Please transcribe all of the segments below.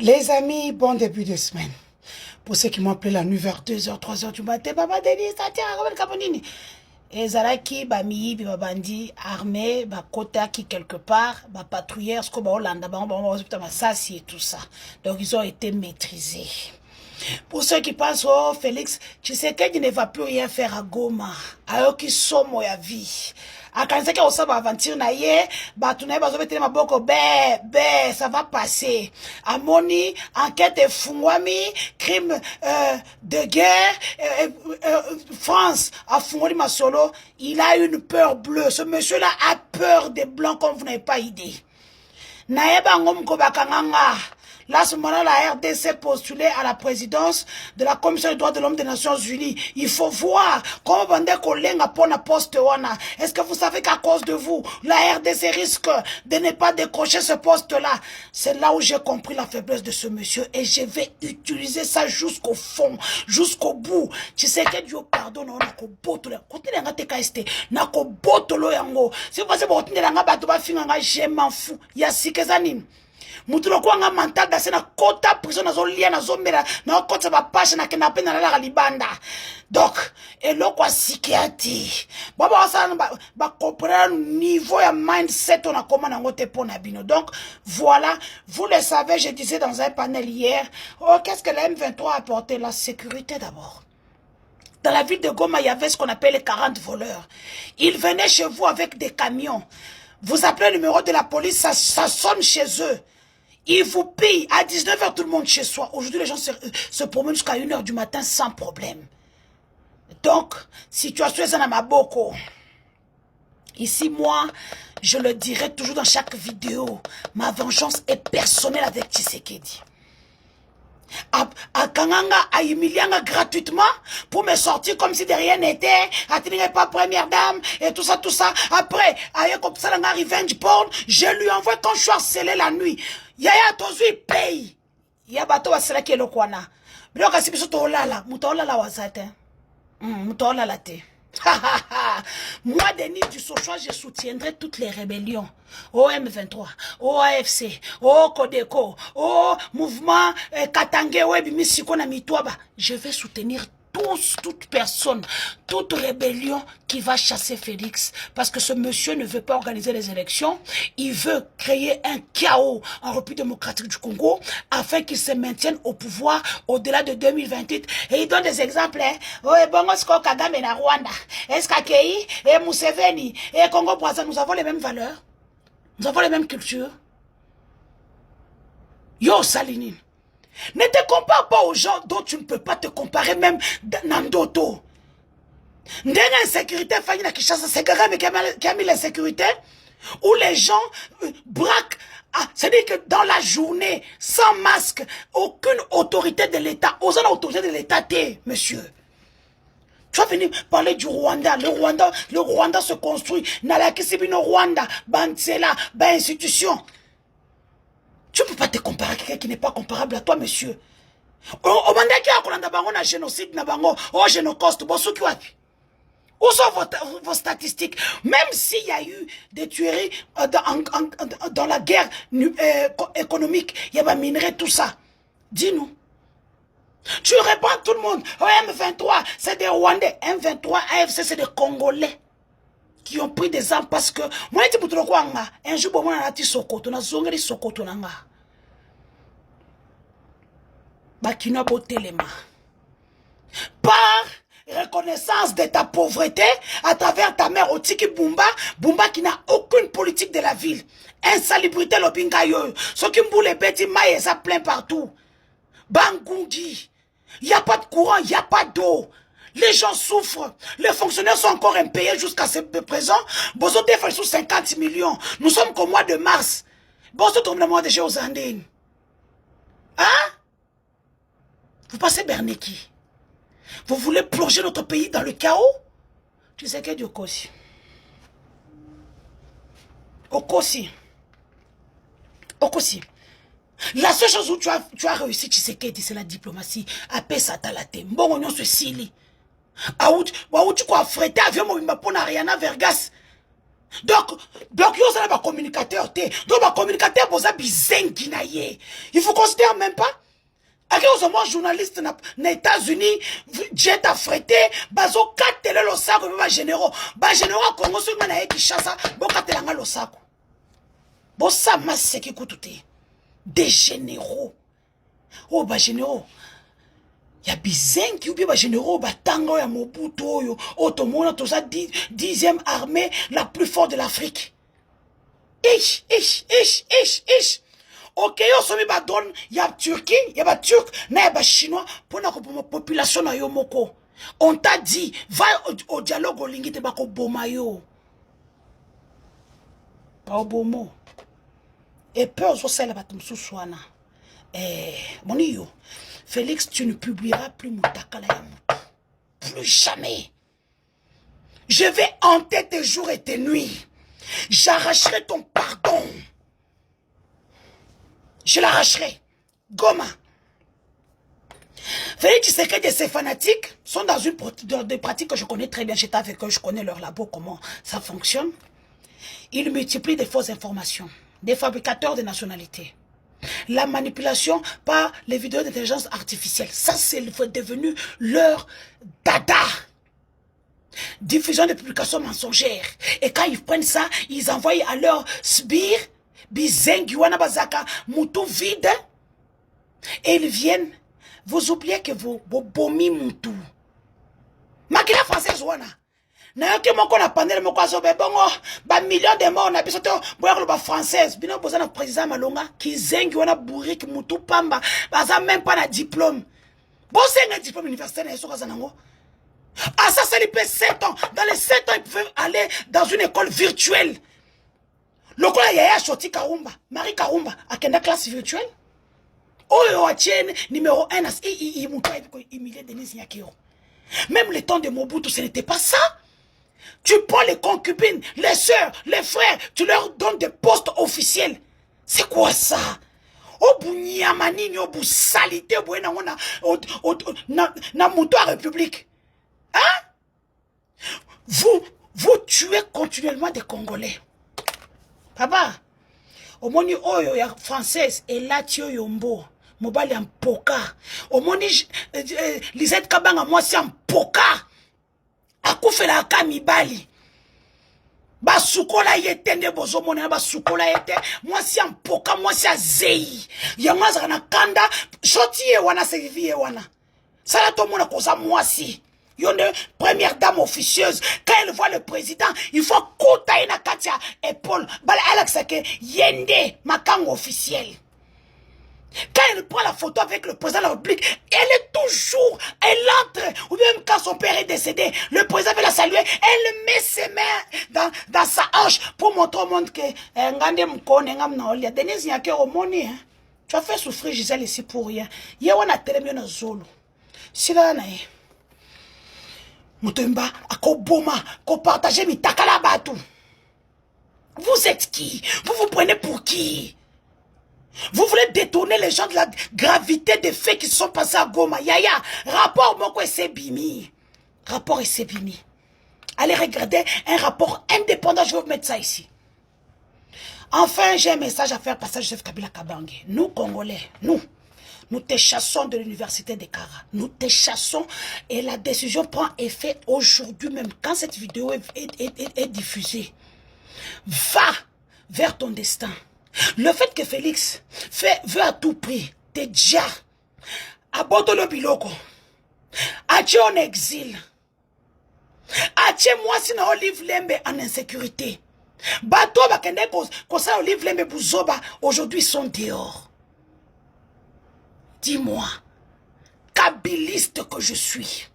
Les amis, bon début de semaine. Pour ceux qui m'ont appelé la nuit vers 2h, 3h du matin, Baba Denis, ça tient à Kabonini. Et Zaraki, Bami, Bibabandi, armé, Bakota qui quelque part, patrouilleur, ce qu'on va Hollande, ça, et tout ça. Donc ils ont été maîtrisés. Pour ceux qui pensent, oh Félix, tu sais qu'il ne va plus rien faire à Goma. Alors qu'ils sont à vie. Akanisa ki osaba aventure na ye, batunaye bazobetele maboko, ça va passer. Amoni, enquête efungwami, crime de guerre, France, a fungwani masolo, il a une peur bleue. Ce monsieur-là a peur des blancs comme vous n'avez pas idée. Naeba ngom ko bakanganga. Là, à ce moment-là, la RDC postulait à la présidence de la Commission des droits de l'homme des Nations Unies. Il faut voir comment Bande Kolenga pon à poste wana. Est-ce que vous savez qu'à cause de vous, la RDC risque de ne pas décrocher ce poste-là? C'est là où j'ai compris la faiblesse de ce monsieur et je vais utiliser ça jusqu'au fond, jusqu'au bout. Tu sais que Dieu pardonne, on a ko botolo. Continue à te caster. Na ko botolo yango. Si vous passez pour continuer à ngaba finanga, je m'en fous. Yasikezani. Mutulo kwa nga mental da sena kota prison na zo lia na zo mera na kota ba pasha na kena pena na la libanda. Donc eloko asikiati baba wasana ba comprendre niveau ya mindset on a comment na ngote pona bino. Donc voilà, vous le savez, je disais dans un panel hier, oh qu'est-ce que la M23 a apporté? La sécurité d'abord. Dans la ville de Goma, il y avait ce qu'on appelle les 40 voleurs. Ils venaient chez vous avec des camions. Vous appelez le numéro de la police, ça sonne chez eux. Ils vous pillent à 19h tout le monde chez soi. Aujourd'hui, les gens se promènent jusqu'à 1h du matin sans problème. Donc, situation est dans ma boko. Ici, moi, je le dirai toujours dans chaque vidéo. Ma vengeance est personnelle avec Tshisekedi. À Kanganga, à humilianga gratuitement pour me sortir comme si de rien n'était, à tenir pas première dame et tout ça. Après, à comme ça, dans revenge porn, je lui envoie quand je suis harcelé la nuit. Yaya Tozu paye. Yabato wa sela ki elokwana. Bilo kasi biso to olala, muto olala wazate. Muto olala te. Moi, Denis du Sochoi, je soutiendrai toutes les rébellions. Au M23, au AFC, au Kodeko, au mouvement Katangé, au Ebimisiko na Mitwaba. Je vais soutenir toute personne, toute rébellion qui va chasser Félix. Parce que ce monsieur ne veut pas organiser les élections. Il veut créer un chaos en République démocratique du Congo afin qu'il se maintienne au pouvoir au-delà de 2028. Et il donne des exemples. Oh, Bongo Sko Kagame na Rwanda. Eskakei, et Museveni, et Congo Brazza. Nous avons les mêmes valeurs. Nous avons les mêmes cultures. Yo Salinine. Ne te compare pas aux gens dont tu ne peux pas te comparer, même Nandoto. Ndenge insécurité, Fanny na Kishasa, c'est Kagame qui a mis l'insécurité, où les gens braquent. C'est-à-dire que dans la journée, sans masque, aucune autorité de l'État, aux autorités de l'État, monsieur. Tu vas venir parler du Rwanda. Le Rwanda se construit. Nalakisibino Rwanda, Bansela, institution. Tu ne peux pas te comparer à quelqu'un qui n'est pas comparable à toi, monsieur. Au moment qui a kolanda bango na génocide na bango, oh génocoste, bosso qui wapi. Où sont vos statistiques? Même s'il y a eu des tueries dans la guerre économique, il y a des minerais, tout ça. Dis-nous. Tu réponds à tout le monde. Oh, M23, c'est des Rwandais. M23, AFC, c'est des Congolais qui ont pris des armes parce que moi, je dis pour un jour, on a dit Sokoto, on a zongé Sokoto. Bakina Botelema. Par reconnaissance de ta pauvreté à travers ta mère Otiki Bumba, Bumba qui n'a aucune politique de la ville. Insalubrité Lobingayo. Ce qui me boule bêtis, maïs, ça plein partout. Bangungi. Il n'y a pas de courant, il n'y a pas d'eau. Les gens souffrent. Les fonctionnaires sont encore impayés jusqu'à ce présent. Bozo défait sous 50 millions. Nous sommes qu'au mois de mars. Bozo tombe le mois de aux Andines. Hein? Vous passez Berneki. Vous voulez plonger notre pays dans le chaos? Tu sais que Dieu Kosi. Okosi. Okosi. La seule chose où tu as réussi, tu sais que c'est la diplomatie. Apé Satalate. Bon, on se sili. Où tu crois fréter avion Mobimba pour Ariana Vergas. Donc, yo, ça va communicateur, donc, ma communicateur, vous avez bizengi na ye. Il faut considérer même pas. À quel moment journaliste dans les États-Unis, jet affrété, bazo katele lo sako, ba généraux Congo, sur mana qui chasse, bo katelanga lo sako. Bo sa masse qui coûte des généraux. Oh, ba généraux. Ya bizengi ou bien ba généraux, ba tango ya Mobutu oyo, otomona to ça 10e armée la plus forte de l'Afrique. Ish. Ok, yo somi ba donne, ya Turquie, ya ba Turc, na ya ba Chinois, pour la population na yo moko. On t'a dit, va au dialogue au lingite bako boma yo. Pas au bomo. Et peur, zo sel batum souswana. Moni yo, Félix, tu ne publieras plus Moutakala ya Moutou. Plus jamais. Je vais hanter tes jours et tes nuits. J'arracherai ton pardon. Je l'arracherai. Goma. Félix Tshisekedi et ses fanatiques sont dans des pratiques que je connais très bien. J'étais avec eux, je connais leur labo, comment ça fonctionne. Ils multiplient des fausses informations, des fabricateurs de nationalités. La manipulation par les vidéos d'intelligence artificielle. Ça, c'est devenu leur dada. Diffusion de publications mensongères. Et quand ils prennent ça, ils envoient à leur sbire, bizengi wana bazaka, moutou vide. Et ils viennent. Vous oubliez que vous bomi moutou. Makila française wana. Nayoki moko na panel moko azobe bongo ba millions de morts na biso to boyako ba française bino boza na président Malonga ki zengi wana bourrique moutou pamba baza même pas na diplôme. Bosenga diplôme universitaire na yeso kazanango. Ah ça c'est les 7 ans. Dans les 7 ans ils peuvent aller dans une école virtuelle. Lokola Yaya Shoti Karumba, Marie Karumba akenda classe virtuelle. Oyo atienne numéro 1 as moutou humilié Denise Nyakiro. Même le temps de Mobutu ce n'était pas ça. Tu prends les concubines, les sœurs, les frères, tu leur donnes des postes officiels. C'est quoi ça? Au salité, na mouto à République. Hein? Vous tuez continuellement des Congolais. Papa, au moni oyo ya française et là tio yombo. Mobali en poka. Au moni Lisette Kabanga moi c'est en poka. Akufela kamibali. Basukola yete nde bozo mona basukola yete. Moi si en poka, moi si azei. Yamaza na kanda, shoti ye wana servie ye wana. Sala to mona koza moi si. Yonde première dame officieuse. Quand elle voit le président, il faut kota ina katia épaule. Bala Alex ke yende makango officiel. Quand elle prend la photo avec le président de la République, elle entre, ou même quand son père est décédé, le président veut la saluer, elle met ses mains dans sa hanche pour montrer au monde que Denise Nyakiro Moni, tu as fait souffrir Gisèle ici pour rien. Yewana telemio na zolo. Sila na ye. Mutemba, akoboma, ko partager mi takala batu. Vous êtes qui? Vous vous prenez pour qui? Vous voulez détourner les gens de la gravité des faits qui se sont passés à Goma. Yaya, rapport Moko et Sebimi. Rapport et Sebimi. Allez regarder un rapport indépendant. Je vais vous mettre ça ici. Enfin, j'ai un message à faire passer à Joseph Kabila Kabange. Nous, Congolais, nous te chassons de l'université de Kara. Nous te chassons et la décision prend effet aujourd'hui même. Quand cette vidéo est diffusée, va vers ton destin. Le fait que Félix veut à tout prix te dire aboto le biloko, atie en exil, atie moi si na Olive Lembe en insécurité. Bato bakende kosa Olive Lembe buzoba aujourd'hui sont dehors. Dis-moi, kabiliste que je suis,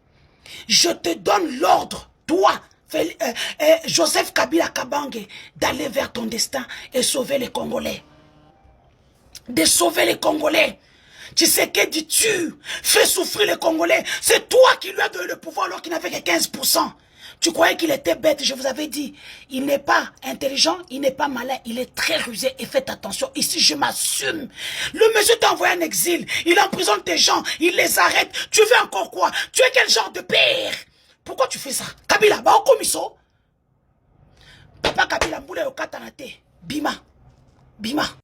je te donne l'ordre, toi, Joseph Kabila Kabange, d'aller vers ton destin et sauver les Congolais. De sauver les Congolais. Tu sais que dis-tu? Fais souffrir les Congolais. C'est toi qui lui as donné le pouvoir alors qu'il n'avait que 15%. Tu croyais qu'il était bête, je vous avais dit. Il n'est pas intelligent, il n'est pas malin, il est très rusé. Et faites attention, ici je m'assume. Le monsieur t'a envoyé en exil, il emprisonne tes gens, il les arrête. Tu veux encore quoi? Tu es quel genre de père? Pourquoi tu fais ça? Kabila, bah au commisso. Papa Kabila mbula yo katana te. Bima. Bima.